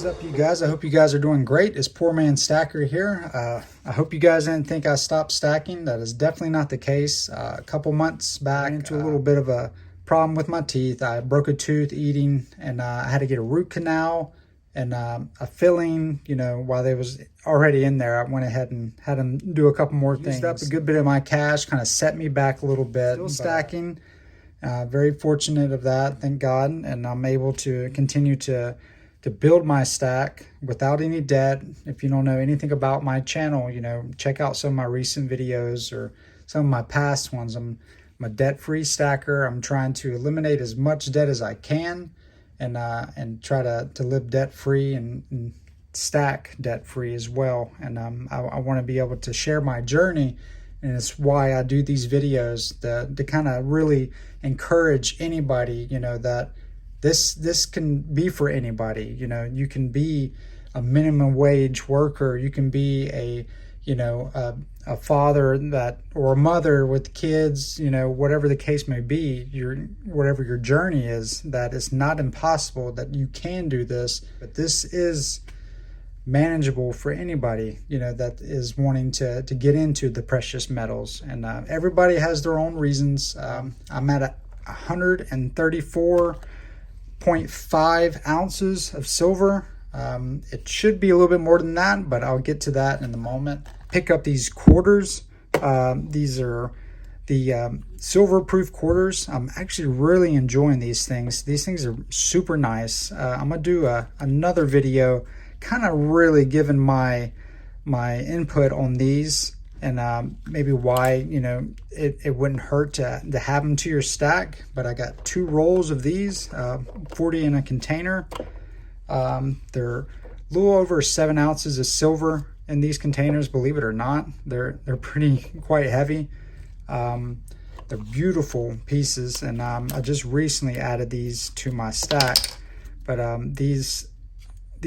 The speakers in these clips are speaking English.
What is up, you guys? I hope you guys are doing great. It's Poor Man Stacker here. I hope you guys didn't think I stopped stacking. That is definitely not the case. A couple months back, into a little bit of a problem with my teeth. I broke a tooth eating, and I had to get a root canal and a filling. You know, while they was already in there, I went ahead and had them do a couple more things. Used up a good bit of my cash, kind of set me back a little bit. Still stacking. Very fortunate of that, thank God, and I'm able to continue to build my stack without any debt. If you don't know anything about my channel, you know, check out some of my recent videos or some of my past ones. I'm a debt-free stacker. I'm trying to eliminate as much debt as I can and try to live debt-free and stack debt-free as well. And I want to be able to share my journey, and it's why I do these videos to kind of really encourage anybody, you know, that this can be for anybody. You know, you can be a minimum wage worker. You can be a father that or a mother with kids. You know, whatever the case may be, whatever your journey is, that it's not impossible that you can do this. But this is manageable for anybody, you know, that is wanting to get into the precious metals. And everybody has their own reasons. I'm at 134.5 ounces of silver. It should be a little bit more than that, but I'll get to that in a moment. Pick up these quarters. These are the silver proof quarters. I'm actually really enjoying these things. These things are super nice. I'm gonna do another video kind of really giving my input on these, and maybe why, you know, it wouldn't hurt to have them to your stack. But I got 2 rolls of these, 40 in a container. They're a little over 7 ounces of silver in these containers, believe it or not. They're quite heavy. They're beautiful pieces, and I just recently added these to my stack. But these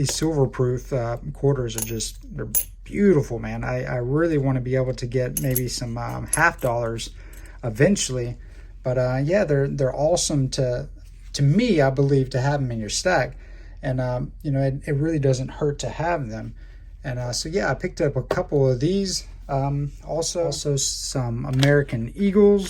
silver proof quarters they're beautiful, man. I really want to be able to get maybe some half dollars eventually. But yeah, they're awesome to me, I believe, to have them in your stack. And you know, it really doesn't hurt to have them. And so yeah, I picked up a couple of these. Also some American Eagles.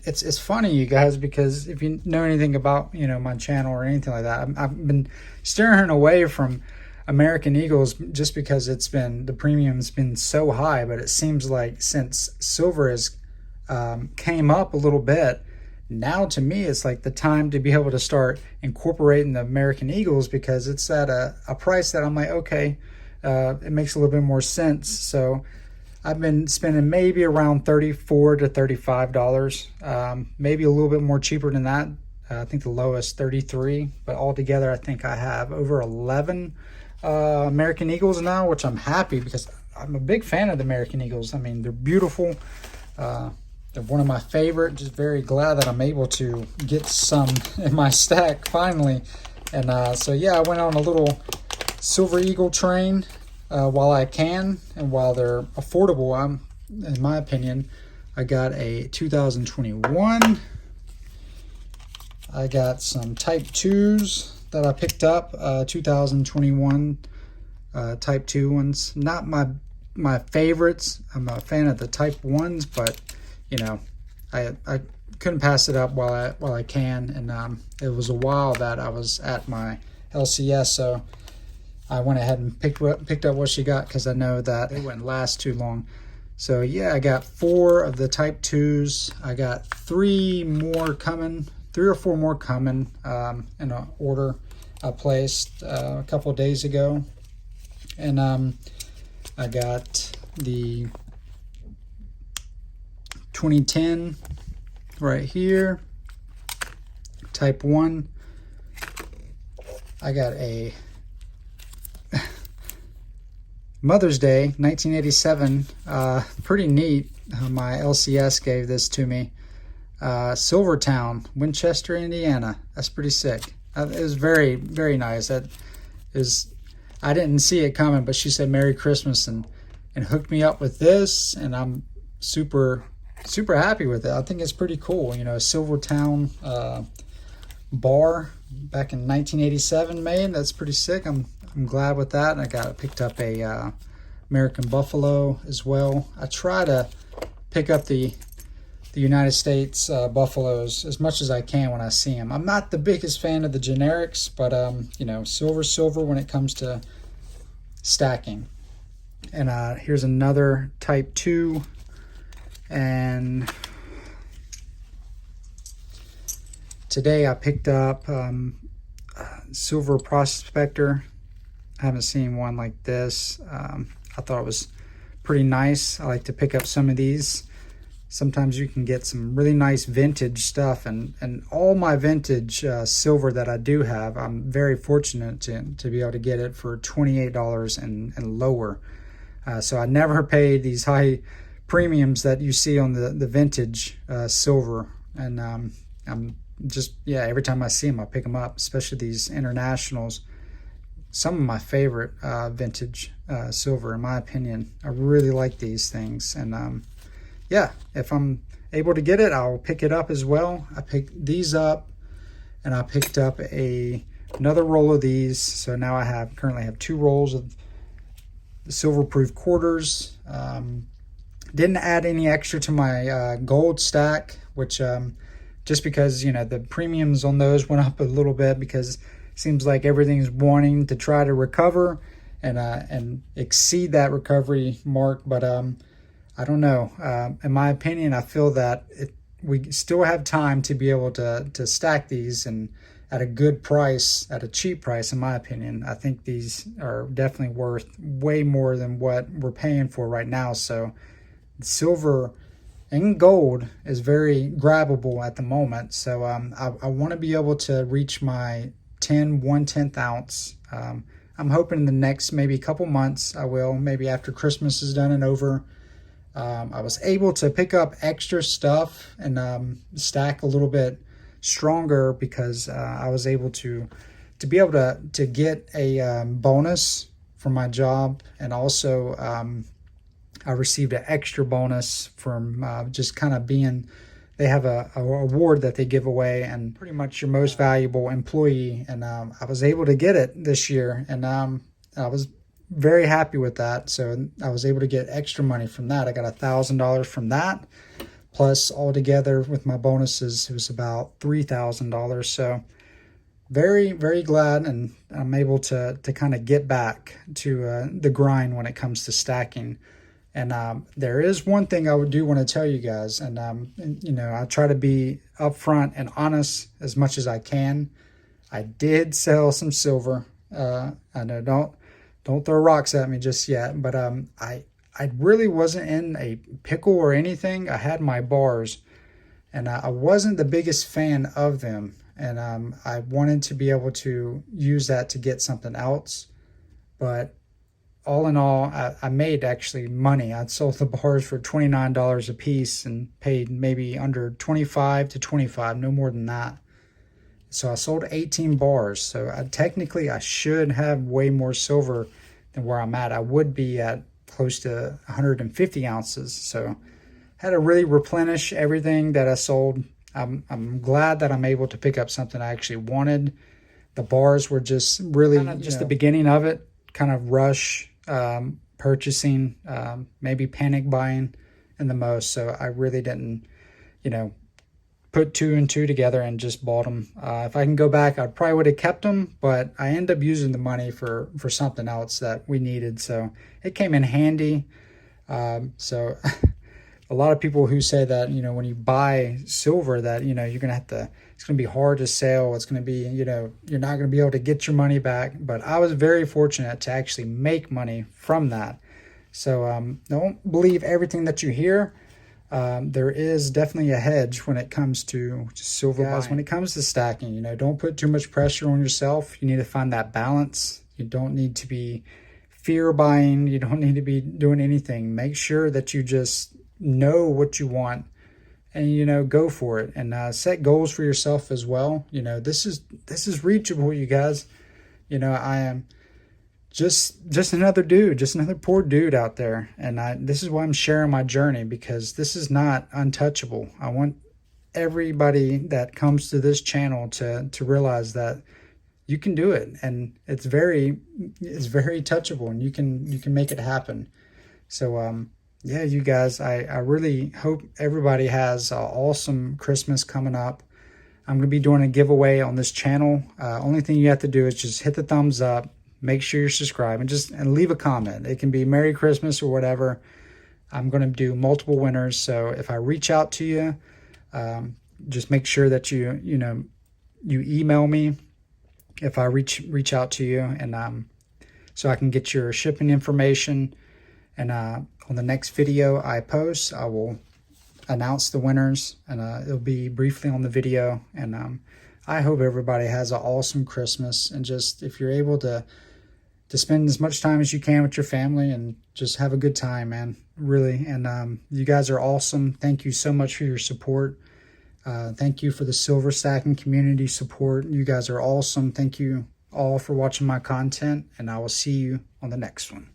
It's funny, you guys, because if you know anything about, you know, my channel or anything like that, I've been steering away from American Eagles just because the premium's been so high. But it seems like since silver has came up a little bit, now to me it's like the time to be able to start incorporating the American Eagles, because it's at a price that I'm like, okay, it makes a little bit more sense. So I've been spending maybe around $34 to $35, maybe a little bit more cheaper than that. I think the lowest $33, but altogether I think I have over 11 American Eagles now, which I'm happy, because I'm a big fan of the American Eagles. I mean, they're beautiful. They're one of my favorite. Just very glad that I'm able to get some in my stack finally. And so yeah, I went on a little Silver Eagle train while I can, and while they're affordable. In my opinion, I got a 2021. I got some Type 2s that I picked up, 2021 Type 2 ones. Not my favorites. I'm a fan of the Type 1s, but you know, I couldn't pass it up while I can. And it was a while that I was at my LCS, so I went ahead and picked up what she got, because I know that it wouldn't last too long. So yeah, I got 4 of the Type 2s. I got 3 or 4 more coming in an order I placed a couple of days ago. And I got the 2010 right here, Type 1. I got a Mother's Day 1987, pretty neat. My LCS gave this to me. Silvertown, Winchester, Indiana. That's pretty sick. It was very, very nice. I didn't see it coming, but she said Merry Christmas and hooked me up with this, and I'm super happy with it. I think it's pretty cool. You know, Silvertown bar back in 1987 made. That's pretty sick. I'm glad with that. I picked up a American Buffalo as well. I try to pick up the United States Buffaloes as much as I can when I see them. I'm not the biggest fan of the generics, but you know, silver when it comes to stacking. And here's another Type 2, and today I picked up Silver Prospector. I haven't seen one like this. I thought it was pretty nice. I like to pick up some of these. Sometimes you can get some really nice vintage stuff, and all my vintage silver that I do have, I'm very fortunate to be able to get it for $28 and lower. So I never pay these high premiums that you see on the vintage silver. And I'm just, yeah, every time I see them, I pick them up, especially these internationals. Some of my favorite vintage silver, in my opinion. I really like these things. And yeah, if I'm able to get it, I'll pick it up as well. I picked these up, and I picked up another roll of these. So now I currently have 2 rolls of the silver proof quarters. Didn't add any extra to my gold stack, which just because, you know, the premiums on those went up a little bit, because it seems like everything's wanting to try to recover and exceed that recovery mark. But I don't know. In my opinion, I feel that we still have time to be able to stack these, and at a good price, at a cheap price, in my opinion. I think these are definitely worth way more than what we're paying for right now. So silver and gold is very grabbable at the moment. So I want to be able to reach my 1/10 ounce. I'm hoping in the next maybe couple months I will, maybe after Christmas is done and over. I was able to pick up extra stuff and stack a little bit stronger because I was able to be able to get a bonus from my job, and also I received an extra bonus from just kind of being, they have a award that they give away, and pretty much your most valuable employee, and I was able to get it this year, and I was very happy with that. So I was able to get extra money from that. I got $1,000 from that, plus altogether with my bonuses it was about $3,000. So very, very glad, and I'm able to kind of get back to the grind when it comes to stacking. And there is one thing I do want to tell you guys, and you know, I try to be upfront and honest as much as I can. I did sell some silver. I know, don't throw rocks at me just yet, but I really wasn't in a pickle or anything. I had my bars, and I wasn't the biggest fan of them, and I wanted to be able to use that to get something else. But all in all, I made actually money. I sold the bars for $29 a piece and paid maybe under 25 to 25, no more than that. So I sold 18 bars. So technically I should have way more silver than where I'm at. I would be at close to 150 ounces. So I had to really replenish everything that I sold. I'm glad that I'm able to pick up something I actually wanted. The bars were just really just the beginning of it, kind of rush purchasing, maybe panic buying in the most. So I really didn't, you know, put 2 and 2 together and just bought them. If I can go back, I probably would have kept them, but I ended up using the money for something else that we needed. So it came in handy. So a lot of people who say that, you know, when you buy silver that, you know, you're going to have to, it's going to be hard to sell. It's going to be, you know, you're not going to be able to get your money back. But I was very fortunate to actually make money from that. So don't believe everything that you hear. There is definitely a hedge when it comes to silver buying. When it comes to stacking, you know, don't put too much pressure on yourself. You need to find that balance. You don't need to be fear buying. You don't need to be doing anything. Make sure that you just know what you want, and, you know, go for it, and set goals for yourself as well. You know, this is reachable, you guys. You know, I am just another dude, just another poor dude out there, and this is why I'm sharing my journey, because this is not untouchable. I want everybody that comes to this channel to realize that you can do it, and it's very touchable, and you can make it happen. So yeah, you guys, I really hope everybody has an awesome Christmas coming up. I'm going to be doing a giveaway on this channel. Only thing you have to do is just hit the thumbs up, make sure you're subscribed, and leave a comment. It can be Merry Christmas or whatever. I'm going to do multiple winners, so if I reach out to you, just make sure that you email me if I reach out to you, and so I can get your shipping information. And on the next video I post, I will announce the winners, and it'll be briefly on the video. And I hope everybody has an awesome Christmas, and just if you're able to spend as much time as you can with your family and just have a good time, man, really. And you guys are awesome. Thank you so much for your support. Thank you for the silver stacking community support. You guys are awesome. Thank you all for watching my content, and I will see you on the next one.